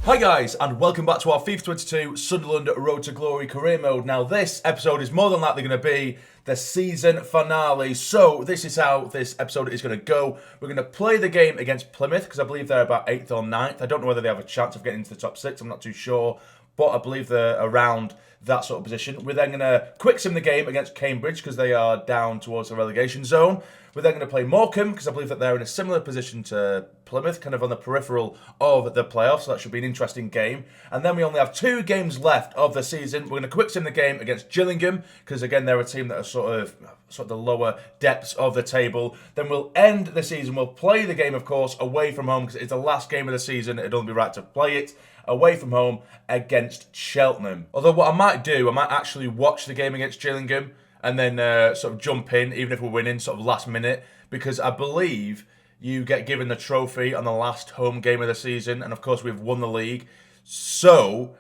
Hi guys, and welcome back to our FIFA 22 Sunderland Road to Glory career mode. Now this episode is more than likely going to be the season finale. So this is how this episode is going to go. We're going to play the game against Plymouth because I believe they're about 8th or 9th. I don't know whether they have a chance of getting into the top 6, I'm not too sure. But I believe they're around that sort of position. We're then going to quick sim the game against Cambridge because they are down towards the relegation zone. We're then going to play Morecambe because I believe that they're in a similar position to Plymouth, kind of on the peripheral of the playoffs. So that should be an interesting game. And then we only have 2 games left of the season. We're going to quick sim the game against Gillingham because, again, they're a team that are sort of the lower depths of the table. Then we'll end the season. We'll play the game, of course, away from home because it's the last game of the season. It'd only be right to play it away from home against Cheltenham. Although what I might do, I might actually watch the game against Gillingham and then sort of jump in, even if we're winning, sort of last minute, because I believe you get given the trophy on the last home game of the season, and of course we've won the league, so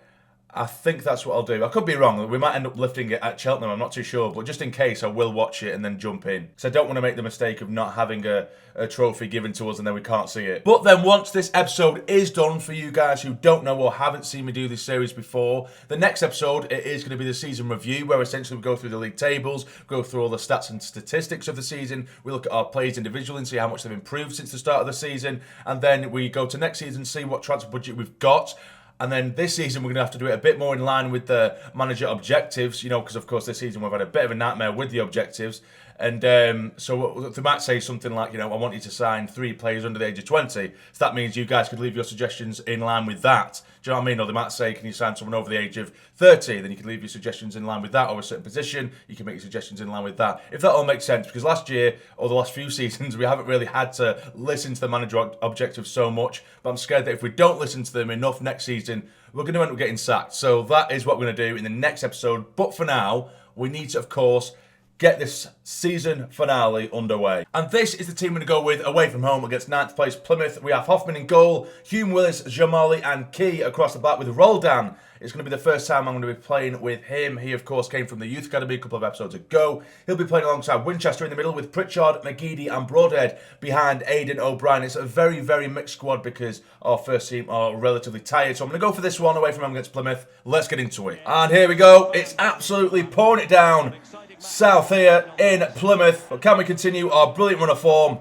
I think that's what I'll do. I could be wrong. We might end up lifting it at Cheltenham. I'm not too sure. But just in case, I will watch it and then jump in. Because I don't want to make the mistake of not having a trophy given to us and then we can't see it. But then once this episode is done, for you guys who don't know or haven't seen me do this series before, the next episode, it is going to be the season review, where essentially we go through the league tables, go through all the stats and statistics of the season. We look at our players individually and see how much they've improved since the start of the season. And then we go to next season, see what transfer budget we've got. And then this season, we're going to have to do it a bit more in line with the manager objectives, you know, because, of course, this season we've had a bit of a nightmare with the objectives. And so they might say something like, you know, I want you to sign 3 players under the age of 20. So that means you guys could leave your suggestions in line with that. Do you know what I mean? Or they might say, can you sign someone over the age of 30? Then you can leave your suggestions in line with that, or a certain position. You can make your suggestions in line with that. If that all makes sense, because last year, or the last few seasons, we haven't really had to listen to the manager objectives so much. But I'm scared that if we don't listen to them enough next season, we're going to end up getting sacked. So that is what we're going to do in the next episode. But for now, we need to, of course, get this season finale underway. And this is the team we're going to go with away from home against 9th place Plymouth. We have Hoffman in goal, Hume, Willis, Jamali and Key across the back with Roldan. It's going to be the first time I'm going to be playing with him. He, of course, came from the Youth Academy a couple of episodes ago. He'll be playing alongside Winchester in the middle with Pritchard, McGeady and Broadhead behind Haydn O'Brien. It's a very, very mixed squad because our first team are relatively tired. So I'm going to go for this one away from home against Plymouth. Let's get into it. And here we go. It's absolutely pouring it down south here in Plymouth. But can we continue our brilliant run of form?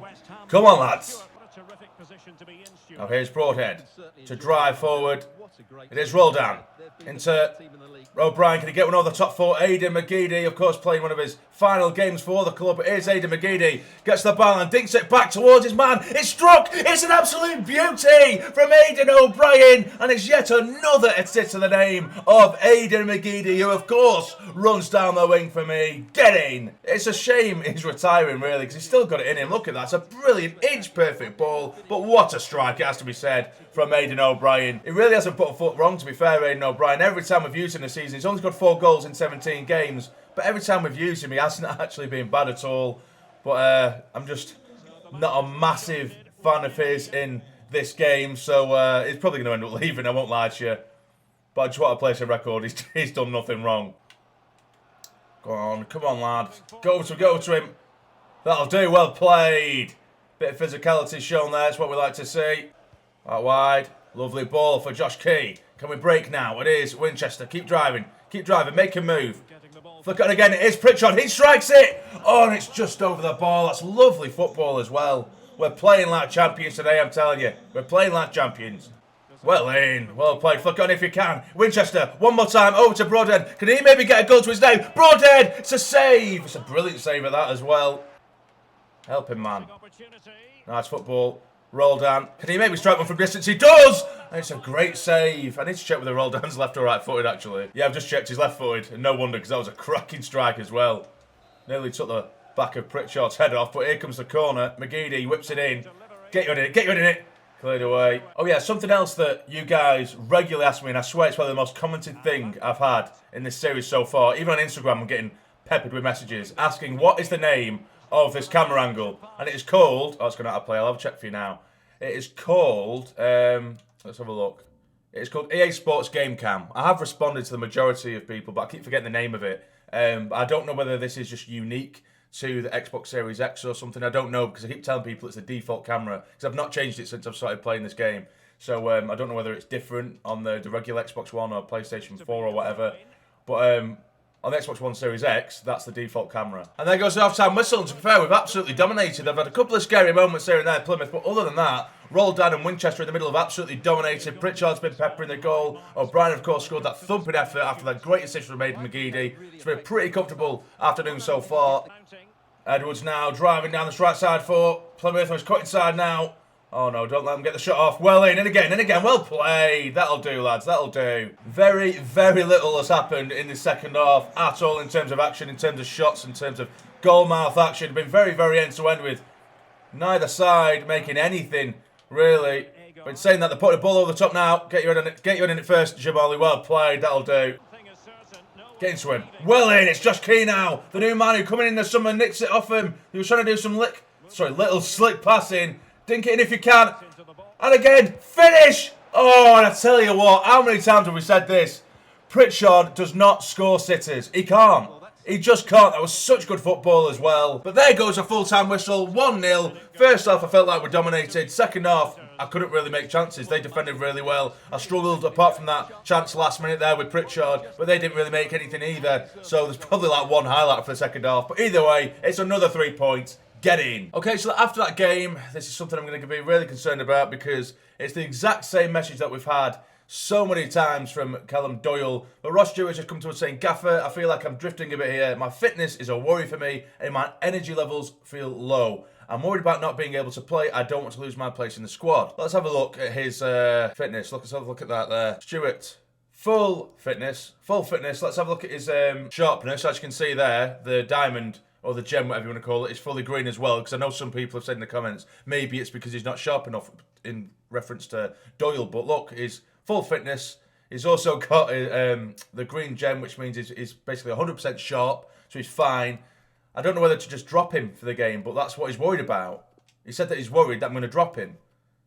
Come on, lads. Now here's Broadhead to drive forward. It is Roldan into O'Brien. Can he get one over the top 4? Haydn McGeady, of course, playing one of his final games for the club. Here's Haydn McGeady. Gets the ball and dinks it back towards his man. It's struck. It's an absolute beauty from Haydn O'Brien. And it's yet another assist to the name of Haydn McGeady, who, of course, runs down the wing for me. Get in. It's a shame he's retiring, really, because he's still got it in him. Look at that. It's a brilliant, inch-perfect ball. But what a strike, it has to be said, from Haydn O'Brien. He really hasn't put a foot wrong, to be fair, Haydn O'Brien. Every time we've used him this season, he's only got 4 goals in 17 games. But every time we've used him, he hasn't actually been bad at all. But I'm just not a massive fan of his in this game. So he's probably going to end up leaving, I won't lie to you. But I just want to place a record. He's done nothing wrong. Go on, come on, lad. Go to him. That'll do, well played. Bit of physicality shown there, that's what we like to see. Out wide. Lovely ball for Josh Key. Can we break now? It is Winchester. Keep driving. Make him move. Flick on again. It is Pritchard. He strikes it. Oh, and it's just over the ball. That's lovely football as well. We're playing like champions today, I'm telling you. We're playing like champions. Well in. Well played. Flick on if you can. Winchester. One more time. Over to Broadhead. Can he maybe get a goal to his name? Broadhead. It's a save. It's a brilliant save of that as well. Help him, man. Nice football. Roldan. Can he maybe strike one from distance? He does! And it's a great save. I need to check whether Roldan's left or right footed, actually. Yeah, I've just checked his left footed. And no wonder, because that was a cracking strike as well. Nearly took the back of Pritchard's head off. But here comes the corner. McGeady whips it in. Get you in it. Cleared away. Oh, yeah, something else that you guys regularly ask me, and I swear it's probably the most commented thing I've had in this series so far. Even on Instagram, I'm getting peppered with messages asking what is the name of this camera angle, and it is called, oh, it's going out of play, I'll have a check for you now. It is called, let's have a look. It's called EA Sports Game Cam. I have responded to the majority of people, but I keep forgetting the name of it. I don't know whether this is just unique to the Xbox Series X or something. I don't know, because I keep telling people it's the default camera, because I've not changed it since I've started playing this game. So I don't know whether it's different on the regular Xbox One or PlayStation 4 or whatever. But on the Xbox One Series X, that's the default camera. And there goes the half-time whistle. And to be fair, we've absolutely dominated. They've had a couple of scary moments here and there, Plymouth. But other than that, Roldan and Winchester in the middle have absolutely dominated. Pritchard's been peppering the goal. O'Brien, of course, scored that thumping effort after that great assist from Haydn McGeady. It's been a pretty comfortable afternoon so far. Edwards now driving down this right side for Plymouth. He's cut inside now. Oh no, don't let them get the shot off. Well in, and again. Well played. That'll do, lads. That'll do. Very, very little has happened in the second half at all in terms of action, in terms of shots, in terms of goal mouth action. It's been very, very end-to-end with neither side making anything, really. But saying that, they're putting the ball over the top now. Get your head in it first, Jamali. Well played. That'll do. Get into him. Well in. It's Josh Key now. The new man who coming in the summer nicks it off him. He was trying to do some little slick passing. Dink it in if you can. And again, finish! Oh, and I tell you what, how many times have we said this? Pritchard does not score sitters. He can't. He just can't. That was such good football as well. But there goes a full-time whistle. 1-0. First half, I felt like we dominated. Second half, I couldn't really make chances. They defended really well. I struggled apart from that chance last minute there with Pritchard, but they didn't really make anything either. So there's probably like one highlight for the second half. But either way, it's another 3 points. Get in. Okay, so after that game, this is something I'm going to be really concerned about because it's the exact same message that we've had so many times from Callum Doyle. But Ross Stewart's just come to us saying, Gaffer, I feel like I'm drifting a bit here. My fitness is a worry for me and my energy levels feel low. I'm worried about not being able to play. I don't want to lose my place in the squad. Let's have a look at his fitness. Let's have a look at that there. Stewart. Full fitness. Let's have a look at his sharpness. As you can see there, the diamond, or the gem, whatever you want to call it, is fully green as well, because I know some people have said in the comments, maybe it's because he's not sharp enough in reference to Doyle, but look, his full fitness, he's also got the green gem, which means he's basically 100% sharp, so he's fine. I don't know whether to just drop him for the game, but that's what he's worried about. He said that he's worried that I'm going to drop him.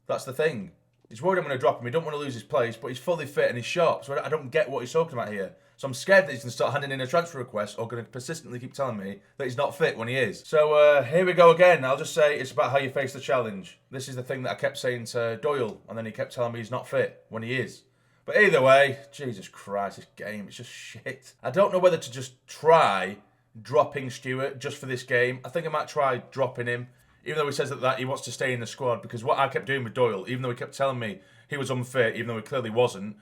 That's the thing. He's worried I'm going to drop him. He don't want to lose his place, but he's fully fit and he's sharp, so I don't get what he's talking about here. So I'm scared that he's going to start handing in a transfer request or going to persistently keep telling me that he's not fit when he is. So here we go again. I'll just say it's about how you face the challenge. This is the thing that I kept saying to Doyle, and then he kept telling me he's not fit when he is. But either way, Jesus Christ, this game, it's just shit. I don't know whether to just try dropping Stewart just for this game. I think I might try dropping him, even though he says that he wants to stay in the squad, because what I kept doing with Doyle, even though he kept telling me he was unfit, even though he clearly wasn't,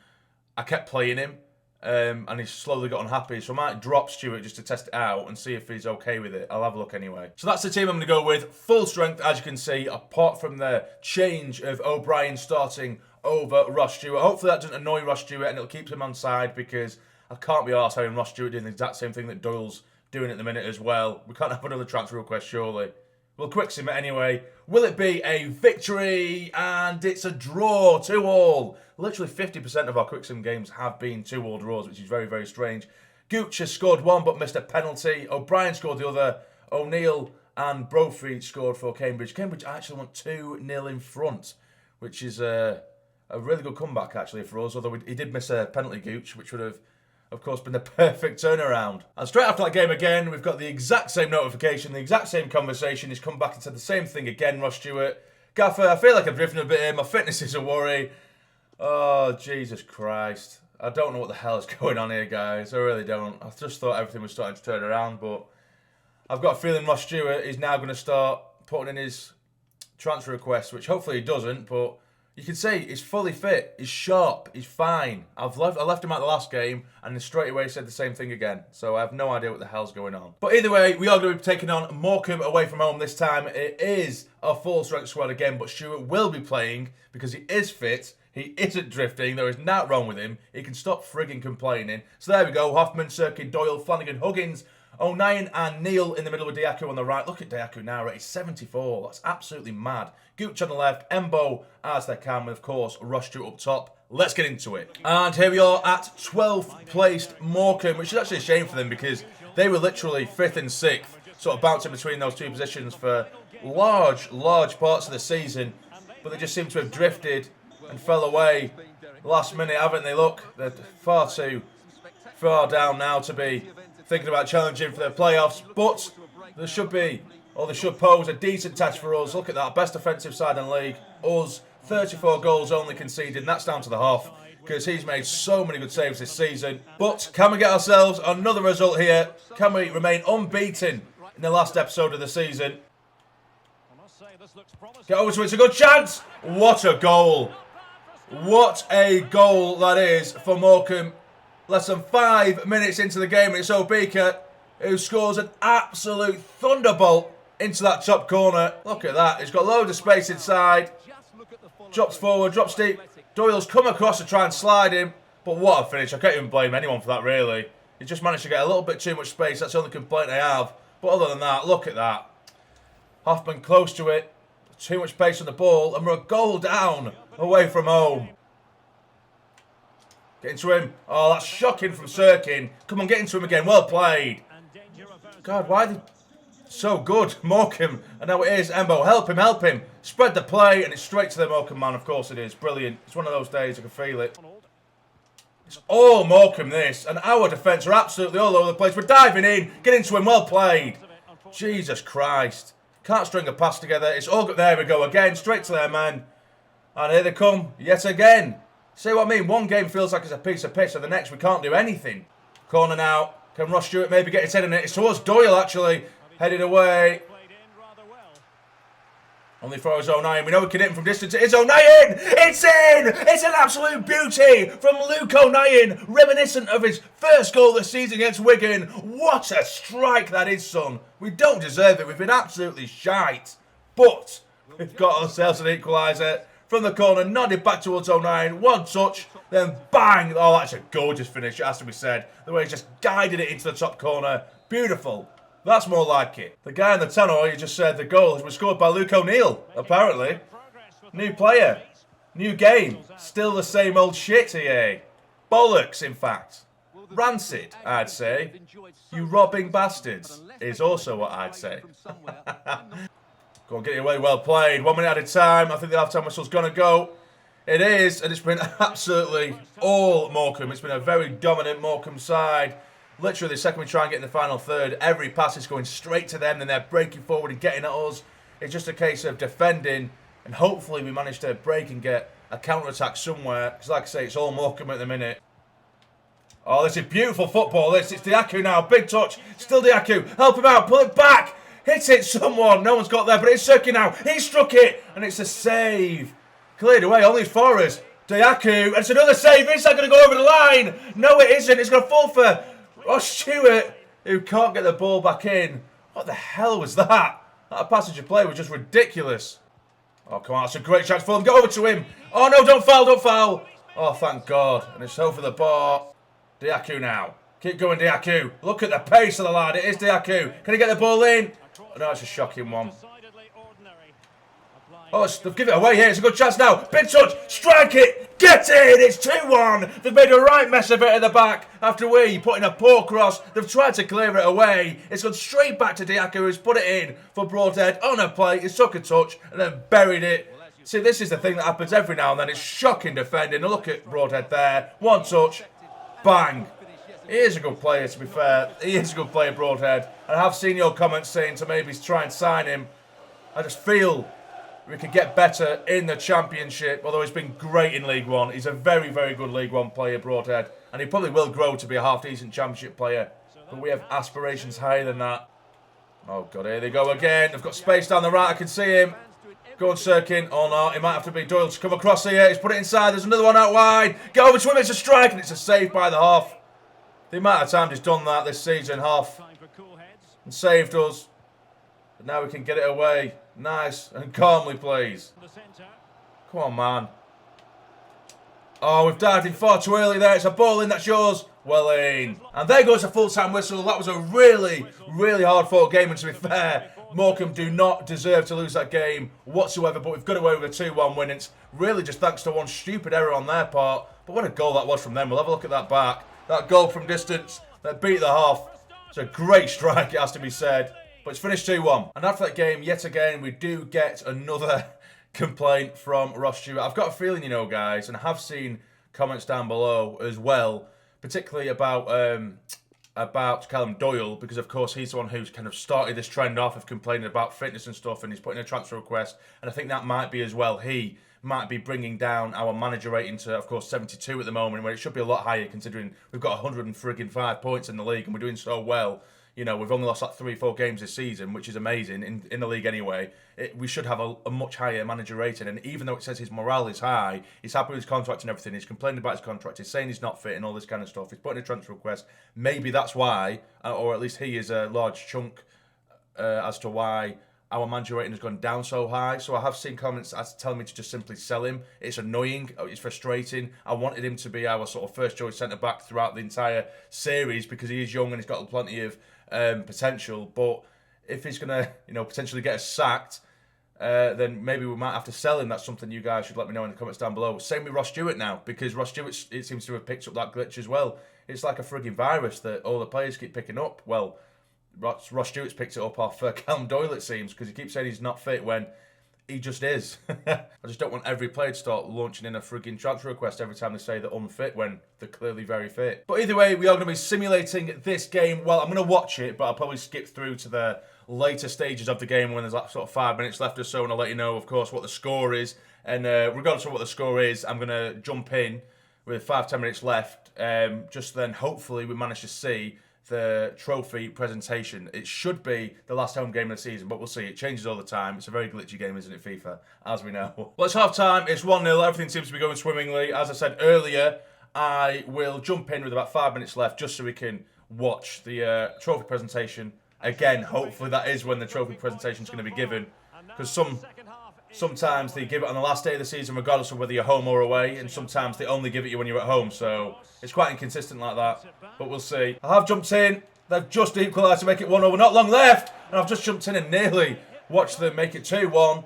I kept playing him. And he's slowly got unhappy, so I might drop Stewart just to test it out and see if he's okay with it. I'll have a look anyway. So that's the team I'm going to go with. Full strength, as you can see, apart from the change of O'Brien starting over Ross Stewart. Hopefully that doesn't annoy Ross Stewart and it'll keep him on side, because I can't be arsed having Ross Stewart doing the exact same thing that Doyle's doing at the minute as well. We can't have another transfer request, surely. We'll quick sim it anyway. Will it be a victory? And it's a draw, 2-2. Literally 50% of our quick sim games have been 2-2 draws, which is very, very strange. Gooch has scored one but missed a penalty. O'Brien scored the other. O'Neill and Brophy scored for Cambridge. Cambridge actually went 2-0 in front, which is a really good comeback actually for us, although he did miss a penalty, Gooch, which would have, of course, been the perfect turnaround. And straight after that game again, we've got the exact same notification, the exact same conversation. He's come back and said the same thing again, Ross Stewart. Gaffer, I feel like I'm drifting a bit here. My fitness is a worry. Oh, Jesus Christ. I don't know what the hell is going on here, guys. I really don't. I just thought everything was starting to turn around, but I've got a feeling Ross Stewart is now going to start putting in his transfer request, which hopefully he doesn't, but you can see he's fully fit, he's sharp, he's fine. I left him out the last game and straight away said the same thing again. So I have no idea what the hell's going on. But either way, we are going to be taking on Morecambe away from home this time. It is a full strength squad again, but Stewart will be playing because he is fit. He isn't drifting. There is nothing wrong with him. He can stop frigging complaining. So there we go. Hoffman, Sirkin, Doyle, Flanagan, Huggins, O'Neill and Neil in the middle with Diaku on the right. Look at Diaku now, right? He's 74. That's absolutely mad. Gooch on the left, Embo as they can, with, of course, Ross Stewart up top. Let's get into it. And here we are at 12th placed Morecambe, which is actually a shame for them because they were literally 5th and 6th, sort of bouncing between those two positions for large parts of the season. But they just seem to have drifted and fell away last minute, haven't they? Look, they're far too far down now to be thinking about challenging for the playoffs, but there should be Or they should pose a decent test for us. Look at that, best defensive side in the league. Us, 34 goals only conceded, and that's down to the half, because he's made so many good saves this season. But can we get ourselves another result here? Can we remain unbeaten in the last episode of the season? Get over to it, it's a good chance! What a goal! What a goal that is for Morecambe. Less than 5 minutes into the game, and it's Obika who scores an absolute thunderbolt into that top corner. Look at that, he's got loads of space inside. Drops forward, drops deep. Doyle's come across to try and slide him. But what a finish. I can't even blame anyone for that, really. He just managed to get a little bit too much space. That's the only complaint I have. But other than that, look at that. Hoffman close to it. Too much pace on the ball. And we're a goal down away from home. Get into him. Oh, that's shocking from Sirkin. Come on, get into him again. Well played. God, why are they so good? Morecambe. And now it is Embo. Help him, help him. Spread the play, and it's straight to the Morecambe man. Of course it is. Brilliant. It's one of those days, I can feel it. It's all Morecambe, this. And our defence are absolutely all over the place. We're diving in. Get into him. Well played. Jesus Christ. Can't string a pass together. It's all good. There we go again. Straight to their man. And here they come yet again. See what I mean? One game feels like it's a piece of piss, and the next we can't do anything. Corner now. Can Ross Stewart maybe get his head in it? It's towards Doyle, actually. Headed away. Only for his O'Nien. We know we can hit him from distance. It's O'Nien! It's in! It's an absolute beauty from Luke O'Nien. Reminiscent of his first goal this season against Wigan. What a strike that is, son. We don't deserve it. We've been absolutely shite. But we've got ourselves an equaliser. From the corner, nodded back towards O'Nien. One touch, then bang. Oh, that's a gorgeous finish, it has to be said. The way he just guided it into the top corner. Beautiful. That's more like it. The guy in the tunnel, you just said the goal was scored by Luke O'Neill, apparently. New player. New game. Still the same old shit here. Bollocks, in fact. Rancid, I'd say. You robbing bastards is also what I'd say. Go on, get it away, well played. 1 minute at a time. I think the half-time whistle's going to go. It is, and it's been absolutely all Morecambe. It's been a very dominant Morecambe side. Literally, the second we try and get in the final third, every pass is going straight to them, then they're breaking forward and getting at us. It's just a case of defending, and hopefully we manage to break and get a counter-attack somewhere. Because like I say, it's all Morecambe at the minute. Oh, this is beautiful football, this. It's Dietrich now. Big touch. Still Dietrich. Help him out. Pull it back. Hit it, someone. No one's got there, but it's Sirkin now. He struck it, and it's a save. Cleared away, only for us. Dietrich, and it's another save. Is that going to go over the line? No, it isn't. It's going to fall for Ross Stewart, who can't get the ball back in. What the hell was that? That passage of play was just ridiculous. Oh, come on, that's a great chance for them. Go over to him. Oh, no, don't foul, don't foul. Oh, thank God. And it's over the bar. Dietrich now. Keep going, Dietrich. Look at the pace of the lad. It is Dietrich. Can he get the ball in? Oh, no, it's a shocking one. Oh, they've given it away here. It's a good chance now. Big touch. Strike it. Get in. It's 2-1. They've made a right mess of it at the back after we put in a poor cross. They've tried to clear it away. It's gone straight back to Dietrich, who's put it in for Broadhead on a plate. He took a touch and then buried it. See, this is the thing that happens every now and then. It's shocking defending. Look at Broadhead there. One touch. Bang. He is a good player, to be fair. He is a good player, Broadhead. And I have seen your comments saying to maybe try and sign him. I just feel we could get better in the Championship, although he's been great in League One. He's a very, very good League One player, Broadhead. And he probably will grow to be a half-decent Championship player. But we have aspirations higher than that. Oh, God, here they go again. They've got space down the right. I can see him. Go on, Sirkin. Oh, no, it might have to be Doyle to come across here. He's put it inside. There's another one out wide. Get over to him. It's a strike, and it's a save by the half. The amount of times he's done that this season, half, and saved us. But now we can get it away. Nice and calmly, please. Come on, man. Oh, we've dived in far too early there. It's a ball in, that's yours. Well in. And there goes a full-time whistle. That was a really, really hard-fought game. And to be fair, Morecambe do not deserve to lose that game whatsoever. But we've got away with a 2-1 win. It's really just thanks to one stupid error on their part. But what a goal that was from them. We'll have a look at that back. That goal from distance that beat the half. It's a great strike, it has to be said. But it's finished 2-1. And after that game, yet again, we do get another complaint from Ross Stewart. I've got a feeling, you know, guys, and I have seen comments down below as well, particularly about about Callum Doyle, because of course he's the one who's kind of started this trend off of complaining about fitness and stuff, and he's putting a transfer request, and I think that might be as well. He might be bringing down our manager rating to, of course, 72 at the moment, where it should be a lot higher considering we've got 105 points in the league and we're doing so well. You know, we've only lost like 3-4 games this season, which is amazing in the league anyway. We should have a much higher manager rating, and even though it says his morale is high, he's happy with his contract and everything. He's complaining about his contract. He's saying he's not fit and all this kind of stuff. He's putting a transfer request. Maybe that's why, or at least he is a large chunk as to why our manager rating has gone down so high. So I have seen comments telling me to just simply sell him. It's annoying. It's frustrating. I wanted him to be our sort of first choice centre back throughout the entire series because he is young and he's got plenty of potential. But if he's going to, potentially get us sacked, then maybe we might have to sell him. That's something you guys should let me know in the comments down below. Same with Ross Stewart now, because Ross Stewart, it seems to have picked up that glitch as well. It's like a frigging virus that all the players keep picking up. Well, Ross Stewart's picked it up off Callum Doyle, it seems, because he keeps saying he's not fit when he just is. I just don't want every player to start launching in a frigging transfer request every time they say they're unfit when they're clearly very fit. But either way, we are going to be simulating this game. Well, I'm going to watch it, but I'll probably skip through to the later stages of the game when there's like sort of 5 minutes left or so, and I'll let you know, of course, what the score is. And regardless of what the score is, I'm going to jump in with 5-10 minutes left. Just then, hopefully, we manage to see the trophy presentation. It should be the last home game of the season, but we'll see. It changes all the time. It's a very glitchy game, isn't it, FIFA? As we know. Well, it's half time. It's 1-0. Everything seems to be going swimmingly. As I said earlier, I will jump in with about 5 minutes left just so we can watch the trophy presentation. Again, hopefully that is when the trophy presentation is going to be given, because sometimes they give it on the last day of the season regardless of whether you're home or away, and sometimes they only give it you when you're at home, so it's quite inconsistent like that, but we'll see. I have jumped in. They've just equalised to make it 1-0. Not long left, and I've just jumped in and nearly watched them make it 2-1.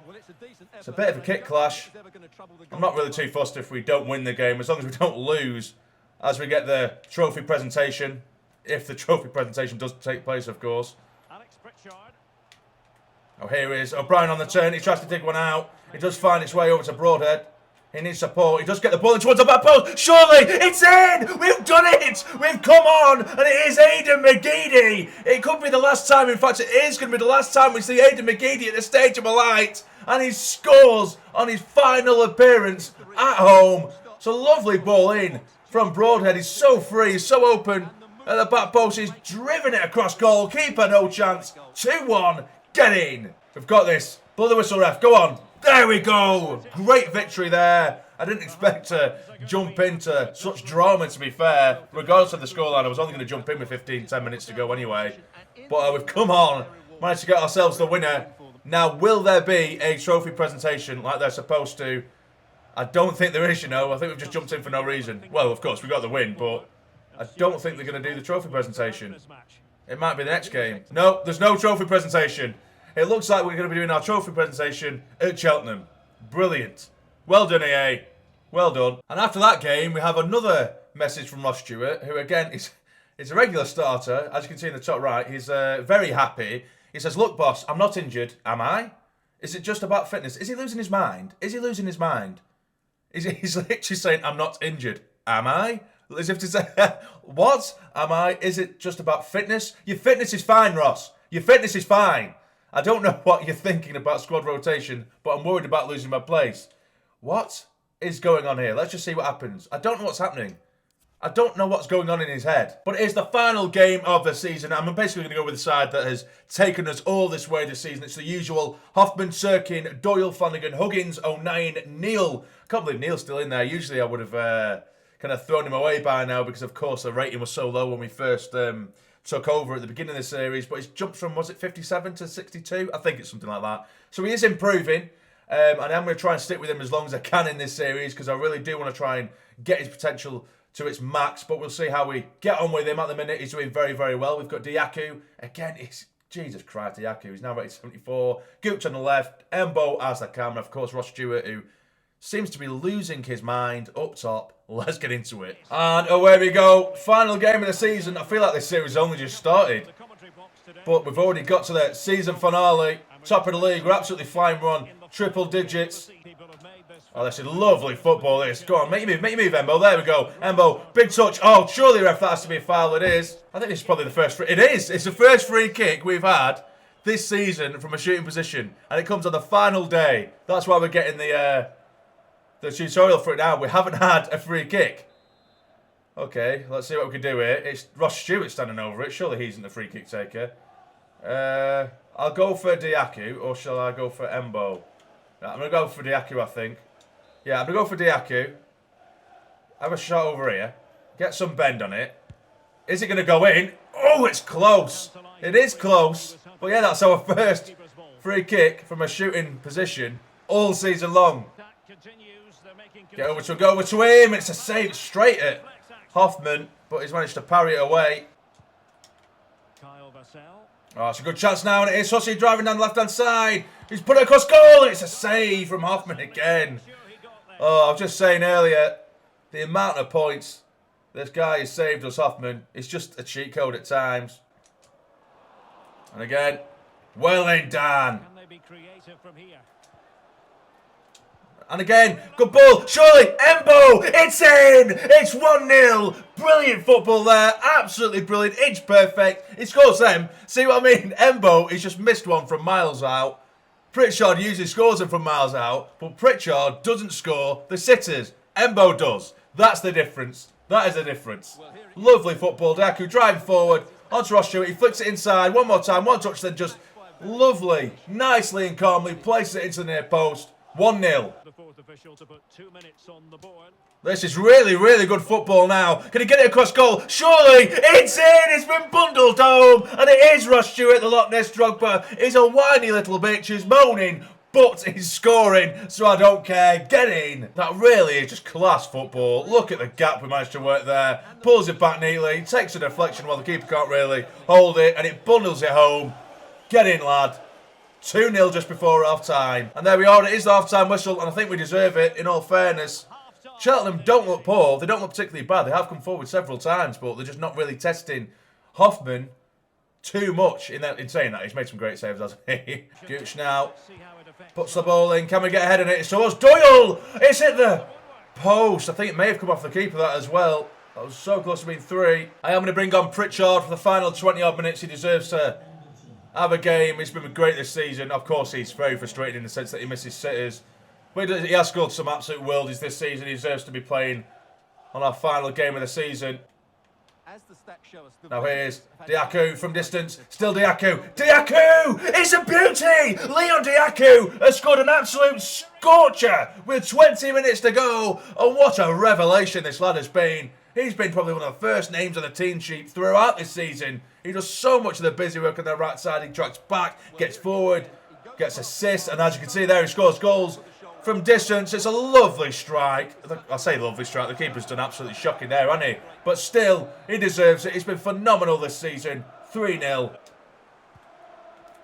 It's a bit of a kick clash. I'm not really too fussed if we don't win the game, as long as we don't lose as we get the trophy presentation, if the trophy presentation does take place, of course. Oh, here he is. O'Brien on the turn. He tries to dig one out. It does find its way over to Broadhead. He needs support. He does get the ball towards the back post. Surely, it's in! We've done it! We've come on! And it is Haydn McGeady! It could be the last time. In fact, it is going to be the last time we see Haydn McGeady at the Stadium of Light. And he scores on his final appearance at home. It's a lovely ball in from Broadhead. He's so free. He's so open at the back post. He's driven it across goal. Keeper, no chance. 2-1. Get in. We've got this. Blow the whistle, ref. Go on. There we go. Great victory there. I didn't expect to jump into such drama, to be fair. Regardless of the scoreline, I was only going to jump in with 10 minutes to go anyway. But we've come on. Managed to get ourselves the winner. Now, will there be a trophy presentation like they're supposed to? I don't think there is, I think we've just jumped in for no reason. Well, of course, we got the win, but I don't think they're going to do the trophy presentation. It might be the next game. No, there's no trophy presentation. It looks like we're going to be doing our trophy presentation at Cheltenham. Brilliant. Well done, EA. Well done. And after that game, we have another message from Ross Stewart, who again is a regular starter. As you can see in the top right, he's very happy. He says, "Look, boss, I'm not injured. Am I? Is it just about fitness?" Is he losing his mind? Is he losing his mind? He's literally saying, "I'm not injured. Am I?" As if to say, what? Am I? Is it just about fitness? Your fitness is fine, Ross. Your fitness is fine. I don't know what you're thinking about squad rotation, but I'm worried about losing my place. What is going on here? Let's just see what happens. I don't know what's happening. I don't know what's going on in his head. But it is the final game of the season. I'm basically going to go with the side that has taken us all this way this season. It's the usual Hoffman, Sirkin, Doyle, Flanagan, Huggins, O'Nien, Neil. I can't believe Neil's still in there. Usually I would have kind of thrown him away by now because, of course, the rating was so low when we first took over at the beginning of the series. But he's jumped from, was it 57 to 62? I think it's something like that. So he is improving. And I'm going to try and stick with him as long as I can in this series because I really do want to try and get his potential to its max, but we'll see how we get on with him. At the minute, he's doing very, very well. We've got Diaku. Again, Jesus Christ, Diaku. He's now rated 74. Gooch on the left. Embo as the camera. Of course, Ross Stewart, who seems to be losing his mind up top. Let's get into it. And away we go. Final game of the season. I feel like this series only just started, but we've already got to the season finale. Top of the league. We're absolutely flying. We're on triple digits. Oh, this is lovely football, this. Go on, make your move, Embo. There we go. Embo, big touch. Oh, surely, ref, that has to be a foul. It is. I think this is probably the first free... It is. It's the first free kick we've had this season from a shooting position. And it comes on the final day. That's why we're getting the tutorial for it now. We haven't had a free kick. Okay, let's see what we can do here. It's Ross Stewart standing over it. Surely he isn't the free kick taker. I'll go for Diaku, or shall I go for Embo? No, I'm going to go for Diaku, I think. Yeah, I'm going to go for Diaku. Have a shot over here. Get some bend on it. Is it going to go in? Oh, it's close. It is close. But yeah, that's our first free kick from a shooting position all season long. Get over to him, go over to him. It's a save straight at Hoffman, but he's managed to parry it away. Oh, it's a good chance now, and it is Sassy driving down the left-hand side. He's put it across goal, and it's a save from Hoffman again. Oh, I was just saying earlier, the amount of points this guy has saved us, Hoffman, is just a cheat code at times. And again, well in, Dan. And again, good ball. Surely, Embo, it's in. It's 1-0. Brilliant football there. Absolutely brilliant. Inch perfect. He scores them. See what I mean? Embo, he's just missed one from miles out. Pritchard usually scores them from miles out, but Pritchard doesn't score the sitters. Embo does. That's the difference. That is the difference. Lovely football. Daku driving forward onto Ross Stewart. He flicks it inside. One more time. One touch, then just lovely, nicely and calmly places it into the near post. 1-0. This is really, really good football now. Can he get it across goal? Surely, it's in! It's been bundled home! And it is Ross Stewart, the Loch Ness Drogba. He's a whiny little bitch who's moaning, but he's scoring, so I don't care. Get in! That really is just class football. Look at the gap we managed to work there. Pulls it back neatly, takes a deflection while the keeper can't really hold it, and it bundles it home. Get in, lad. 2-0 just before half-time. And there we are, it is the half-time whistle, and I think we deserve it, in all fairness. Cheltenham don't look poor, they don't look particularly bad. They have come forward several times, but they're just not really testing Hoffman too much. In saying that, he's made some great saves, hasn't he? Gooch now puts the ball in. Can we get ahead of it? It's towards Doyle! It's hit the post. I think it may have come off the keeper, that as well. That was so close to being 3. I am going to bring on Pritchard for the final 20-odd minutes. He deserves to have a game. He's been great this season. Of course, he's very frustrating in the sense that he misses sitters. But he has scored some absolute worldies this season. He deserves to be playing on our final game of the season. Now here's Diaku from distance. Still Diaku. Diaku! It's a beauty! Leon Diaku has scored an absolute scorcher with 20 minutes to go. And what a revelation this lad has been. He's been probably one of the first names on the team sheet throughout this season. He does so much of the busy work on the right side. He tracks back, gets forward, gets assists, and as you can see there, he scores goals from distance. It's a lovely strike. I say lovely strike. The keeper's done absolutely shocking there, hasn't he? But still, he deserves it. He's been phenomenal this season. 3-0.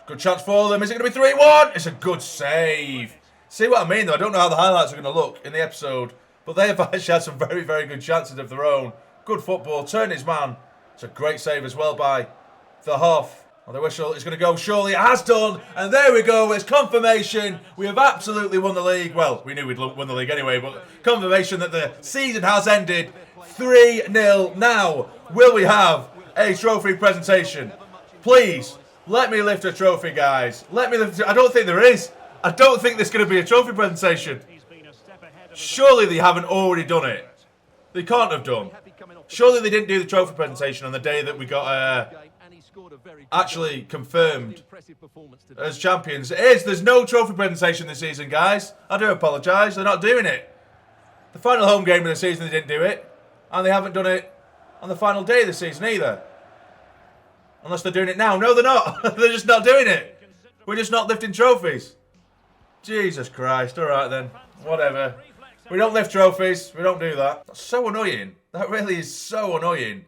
Good chance for them. Is it going to be 3-1? It's a good save. See what I mean, though? I don't know how the highlights are going to look in the episode, but they have actually had some very, very good chances of their own. Good football. Turn his man. It's a great save as well by the Hoff. Well, the whistle is going to go. Surely it has done. And there we go. It's confirmation. We have absolutely won the league. Well, we knew we'd won the league anyway, but confirmation that the season has ended. 3-0. Now, will we have a trophy presentation? Please, let me lift a trophy, guys. Let me lift it. I don't think there is. I don't think there's going to be a trophy presentation. Surely they haven't already done it. They can't have done. Surely they didn't do the trophy presentation on the day that we got actually confirmed as champions. It is. There's no trophy presentation this season, guys. I do apologise. They're not doing it. The final home game of the season, they didn't do it. And they haven't done it on the final day of the season either. Unless they're doing it now. No, they're not. They're just not doing it. We're just not lifting trophies. Jesus Christ. All right, then. Whatever. We don't lift trophies. We don't do that. That's so annoying. That really is so annoying.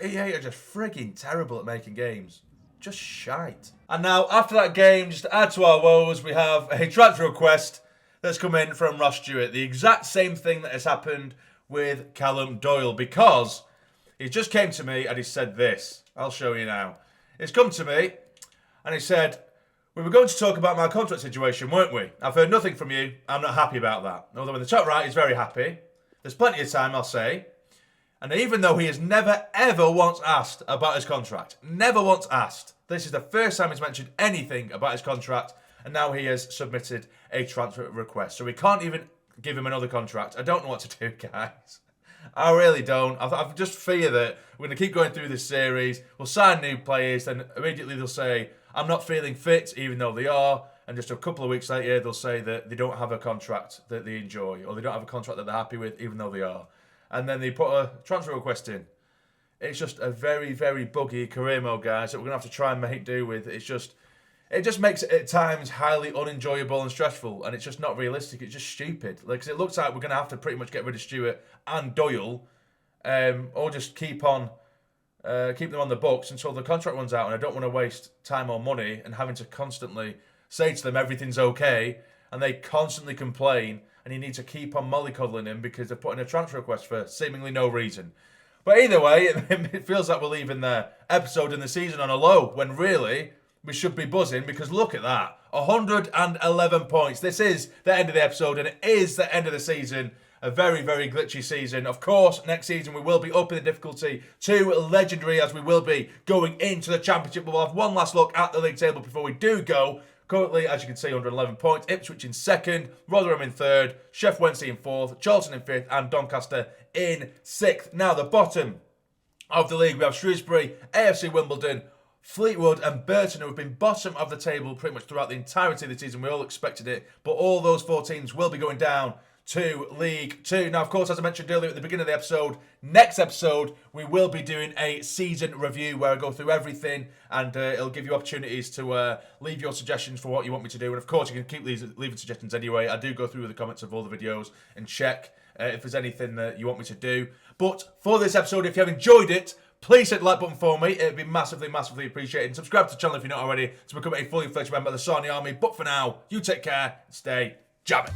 EA are just frigging terrible at making games. Just shite. And now, after that game, just to add to our woes, we have a transfer request that's come in from Ross Stewart. The exact same thing that has happened with Callum Doyle, because he just came to me and he said this. I'll show you now. He's come to me and he said, We were going to talk about my contract situation, weren't we? I've heard nothing from you. I'm not happy about that. Although in the top right, he's very happy. There's plenty of time, I'll say. And even though he has never, ever once asked about his contract, never once asked, this is the first time he's mentioned anything about his contract, and now he has submitted a transfer request. So we can't even give him another contract. I don't know what to do, guys. I really don't. I just fear that we're going to keep going through this series. We'll sign new players, then immediately they'll say, I'm not feeling fit, even though they are. And just a couple of weeks later, they'll say that they don't have a contract that they enjoy, or they don't have a contract that they're happy with, even though they are. And then they put a transfer request in. It's just a very, very buggy career mode, guys, that we're going to have to try and make do with. It just makes it at times highly unenjoyable and stressful, and it's just not realistic. It's just stupid. Like, 'cause it looks like we're going to have to pretty much get rid of Stewart and Doyle, or just keep them on the books until the contract runs out. And I don't want to waste time or money and having to constantly say to them everything's okay, and they constantly complain, and you need to keep on mollycoddling him because they're putting a transfer request for seemingly no reason. But either way, it feels like we're leaving the episode in the season on a low, when really we should be buzzing, because look at that. 111 points. This is the end of the episode, and it is the end of the season. A very, very glitchy season. Of course, next season we will be upping the difficulty to legendary, as we will be going into the championship. We'll have one last look at the league table before we do go. Currently, as you can see, 111 points. Ipswich in second, Rotherham in third, Sheff Wednesday in fourth, Charlton in fifth, and Doncaster in sixth. Now, the bottom of the league, we have Shrewsbury, AFC Wimbledon, Fleetwood and Burton, who have been bottom of the table pretty much throughout the entirety of the season. We all expected it, but all those 4 teams will be going down to League 2. Now, of course, as I mentioned earlier at the beginning of the episode, next episode, we will be doing a season review where I go through everything, and it'll give you opportunities to leave your suggestions for what you want me to do. And of course, you can keep leaving suggestions anyway. I do go through the comments of all the videos and check if there's anything that you want me to do. But for this episode, if you have enjoyed it, please hit the like button for me. It'd be massively, massively appreciated. And subscribe to the channel if you're not already to become a fully fledged member of the Sarny Army. But for now, you take care and stay jamming.